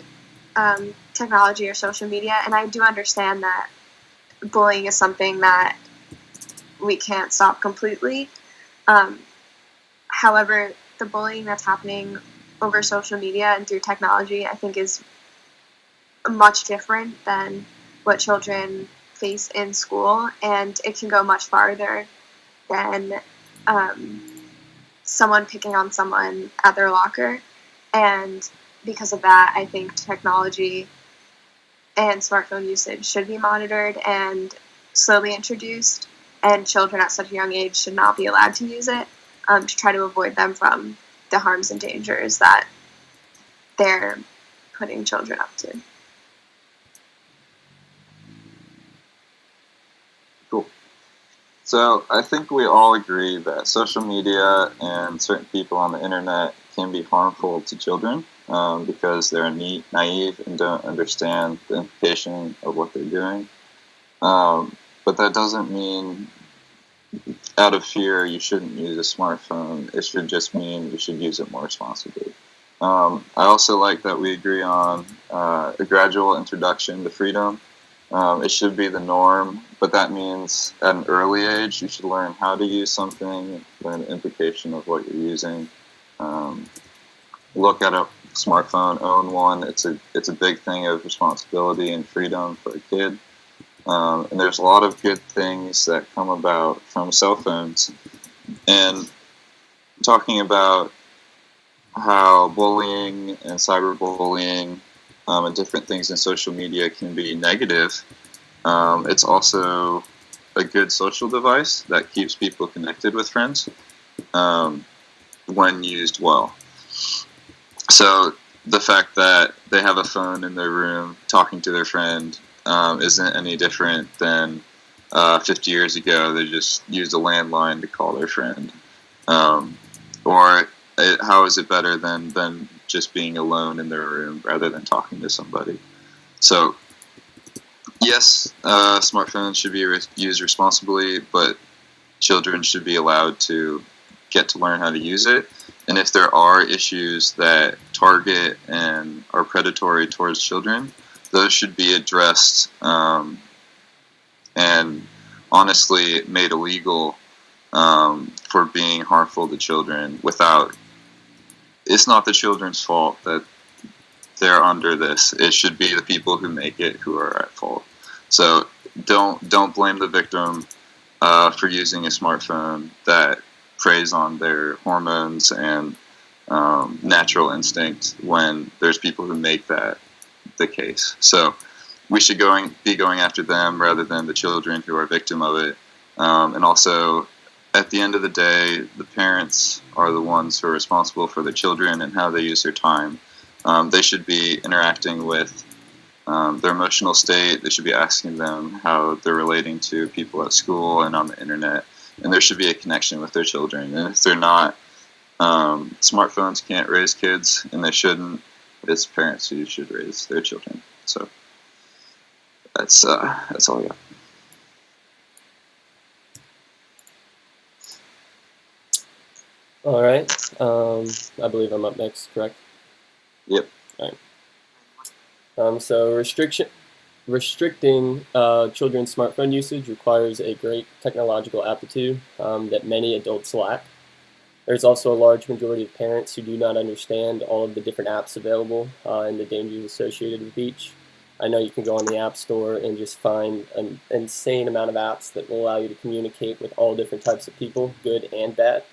Speaker 3: technology or social media? And I do understand that bullying is something that we can't stop completely. However, the bullying that's happening over social media and through technology, I think, is much different than what children face in school, and it can go much farther than someone picking on someone at their locker. And because of that, I think technology and smartphone usage should be monitored and slowly introduced, and children at such a young age should not be allowed to use it, to try to avoid them from the harms and dangers that they're putting children up to.
Speaker 2: Cool. So I think we all agree that social media and certain people on the internet can be harmful to children because they're naive and don't understand the implication of what they're doing. But that doesn't mean out of fear you shouldn't use a smartphone. It should just mean you should use it more responsibly. I also like that we agree on a gradual introduction to freedom. It should be the norm, but that means at an early age you should learn how to use something, learn the implication of what you're using. Look at a smartphone, own one. It's a big thing of responsibility and freedom for a kid. And there's a lot of good things that come about from cell phones. And talking about how bullying and cyberbullying and different things in social media can be negative, it's also a good social device that keeps people connected with friends when used well. So the fact that they have a phone in their room talking to their friend isn't any different than 50 years ago they just used a landline to call their friend. How is it better than just being alone in their room rather than talking to somebody? So yes, smartphones should be used responsibly, but children should be allowed to get to learn how to use it. And if there are issues that target and are predatory towards children, those should be addressed and honestly made illegal for being harmful to children without. It's not the children's fault that they're under this. It should be the people who make it who are at fault. So don't blame the victim for using a smartphone that preys on their hormones and natural instinct when there's people who make that the case. So we should be going after them rather than the children who are victim of it. And also, at the end of the day, the parents are the ones who are responsible for their children and how they use their time. They should be interacting with their emotional state. They should be asking them how they're relating to people at school and on the internet. And there should be a connection with their children. And if they're not, smartphones can't raise kids, and they shouldn't. It's parents who should raise their children. So that's all I got.
Speaker 5: All right. I believe I'm up next, correct?
Speaker 2: Yep.
Speaker 5: All right. So restricting children's smartphone usage requires a great technological aptitude that many adults lack. There's also a large majority of parents who do not understand all of the different apps available and the dangers associated with each. I know you can go on the App Store and just find an insane amount of apps that will allow you to communicate with all different types of people, good and bad.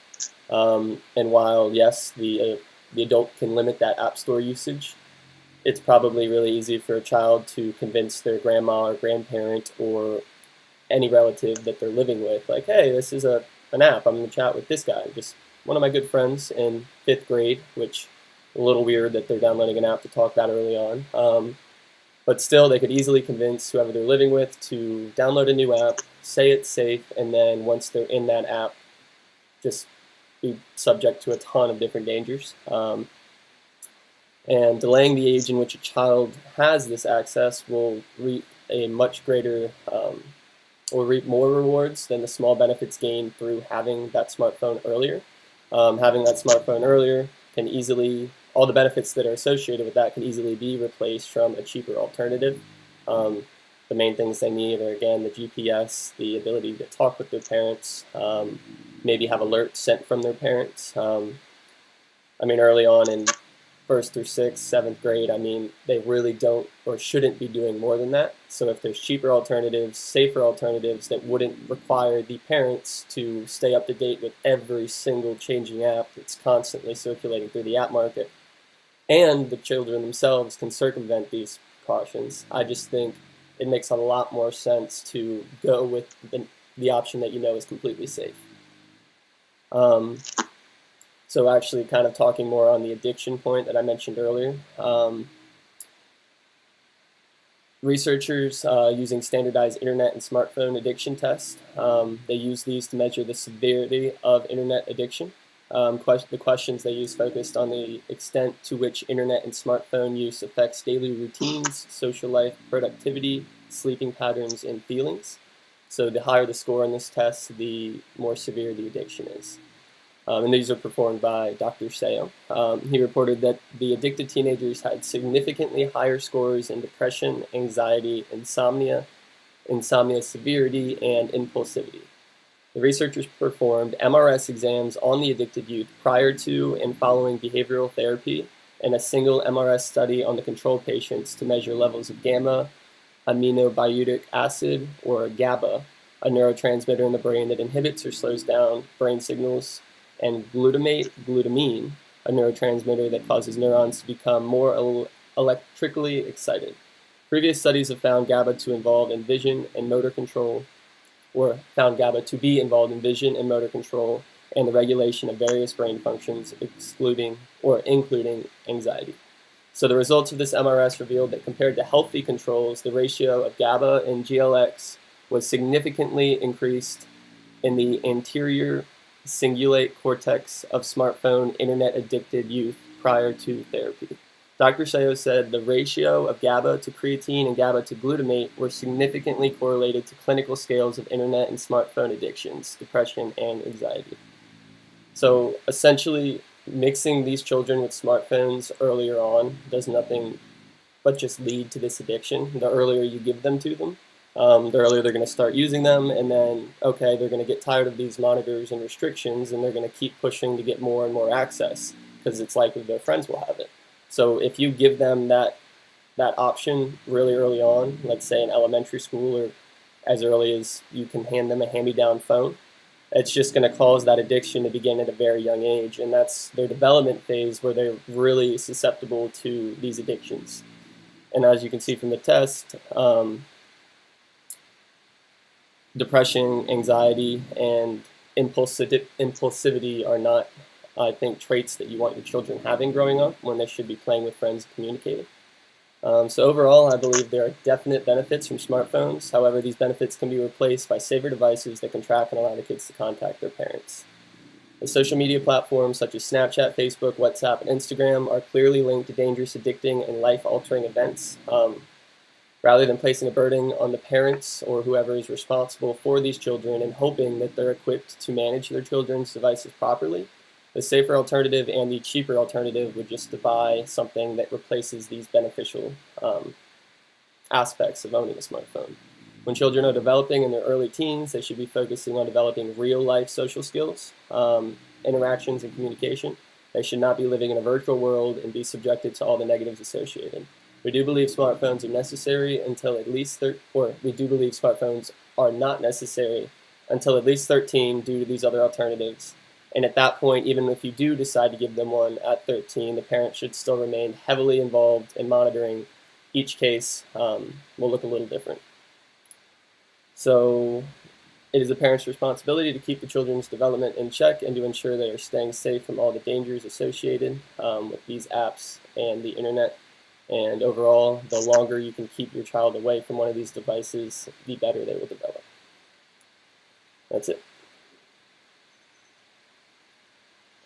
Speaker 5: And while, yes, the adult can limit that App Store usage, it's probably really easy for a child to convince their grandma or grandparent or any relative that they're living with, like, hey, this is an app, I'm going to chat with this guy. Just one of my good friends in 5th grade, which a little weird that they're downloading an app to talk that early on. But still, they could easily convince whoever they're living with to download a new app, say it's safe, and then once they're in that app, just be subject to a ton of different dangers. And delaying the age in which a child has this access will reap a much greater, or reap more rewards than the small benefits gained through having that smartphone earlier. Having that smartphone earlier can easily, all the benefits that are associated with that can easily be replaced from a cheaper alternative. The main things they need are, again, the GPS, the ability to talk with their parents, maybe have alerts sent from their parents. Early on in 1st through 6th, 7th grade, they really don't or shouldn't be doing more than that. So if there's cheaper alternatives, safer alternatives that wouldn't require the parents to stay up to date with every single changing app that's constantly circulating through the app market, and the children themselves can circumvent these precautions, I just think it makes a lot more sense to go with the option that you know is completely safe. So actually kind of talking more on the addiction point that I mentioned earlier, researchers using standardized internet and smartphone addiction tests, they use these to measure the severity of internet addiction. The questions they use focused on the extent to which internet and smartphone use affects daily routines, social life, productivity, sleeping patterns, and feelings. So the higher the score on this test, the more severe the addiction is. And these are performed by Dr. Sayo. He reported that the addicted teenagers had significantly higher scores in depression, anxiety, insomnia severity, and impulsivity. The researchers performed MRS exams on the addicted youth prior to and following behavioral therapy and a single MRS study on the control patients to measure levels of gamma aminobutyric acid, or GABA, a neurotransmitter in the brain that inhibits or slows down brain signals, and glutamine, a neurotransmitter that causes neurons to become more electrically excited. Previous studies have found GABA to involve in vision and motor control, or found GABA to be involved in vision and motor control and the regulation of various brain functions, including anxiety. So the results of this MRS revealed that compared to healthy controls, the ratio of GABA and GLX was significantly increased in the anterior cingulate cortex of smartphone internet-addicted youth prior to therapy. Dr. Sayo said the ratio of GABA to creatine and GABA to glutamate were significantly correlated to clinical scales of internet and smartphone addictions, depression, and anxiety. So essentially, mixing these children with smartphones earlier on does nothing but just lead to this addiction. The earlier you give them to them, the earlier they're going to start using them, and then, they're going to get tired of these monitors and restrictions, and they're going to keep pushing to get more and more access, because it's likely their friends will have it. So if you give them that option really early on, let's say in elementary school or as early as you can hand them a hand-me-down phone, it's just going to cause that addiction to begin at a very young age, and that's their development phase where they're really susceptible to these addictions. And as you can see from the test, depression, anxiety, and impulsivity are not, I think, traits that you want your children having growing up when they should be playing with friends and communicating. So overall, I believe there are definite benefits from smartphones. However, these benefits can be replaced by safer devices that can track and allow the kids to contact their parents. The social media platforms such as Snapchat, Facebook, WhatsApp, and Instagram are clearly linked to dangerous, addicting, and life-altering events. Rather than placing a burden on the parents or whoever is responsible for these children and hoping that they're equipped to manage their children's devices properly, the safer alternative and the cheaper alternative would just to buy something that replaces these beneficial aspects of owning a smartphone. When children are developing in their early teens, they should be focusing on developing real-life social skills, interactions, and communication. They should not be living in a virtual world and be subjected to all the negatives associated. We do believe smartphones are necessary until at least we do believe smartphones are not necessary until at least 13 due to these other alternatives. And at that point, even if you do decide to give them one at 13, the parent should still remain heavily involved in monitoring. Each case will look a little different. So it is the parent's responsibility to keep the children's development in check and to ensure they are staying safe from all the dangers associated with these apps and the internet. And overall, the longer you can keep your child away from one of these devices, the better they will develop. That's it.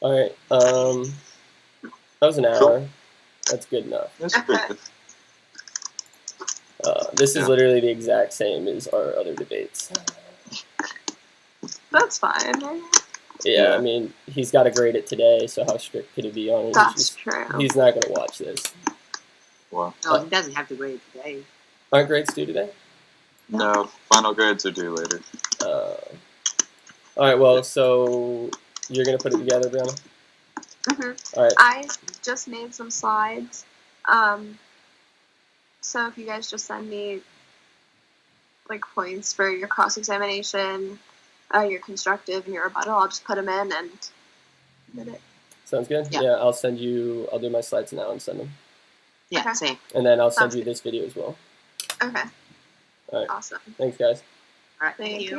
Speaker 5: All right. That was an hour.
Speaker 2: Cool.
Speaker 5: That's good enough.
Speaker 2: That's good.
Speaker 5: This is literally the exact same as our other debates.
Speaker 3: That's fine.
Speaker 5: Yeah, I mean, he's got to grade it today, so how strict could he be on it?
Speaker 3: That's true.
Speaker 5: He's not going to watch this.
Speaker 2: Well,
Speaker 4: No, he doesn't have to grade today.
Speaker 5: Aren't grades due today?
Speaker 2: no, final grades are due later.
Speaker 5: All right, well, so you're going to put it together, Brianna?
Speaker 3: Mhm.
Speaker 5: All right.
Speaker 3: I just made some slides. So if you guys just send me like points for your cross-examination, your constructive, and your rebuttal, I'll just put them in and did it.
Speaker 5: Sounds good?
Speaker 4: Yeah.
Speaker 5: I'll do my slides now and send them.
Speaker 4: Yeah,
Speaker 3: Okay.
Speaker 4: same.
Speaker 5: And then I'll send
Speaker 3: Sounds
Speaker 5: you
Speaker 3: good.
Speaker 5: this video as well.
Speaker 3: Okay.
Speaker 5: All right.
Speaker 3: Awesome.
Speaker 5: Thanks, guys.
Speaker 4: All right,
Speaker 3: Thank you.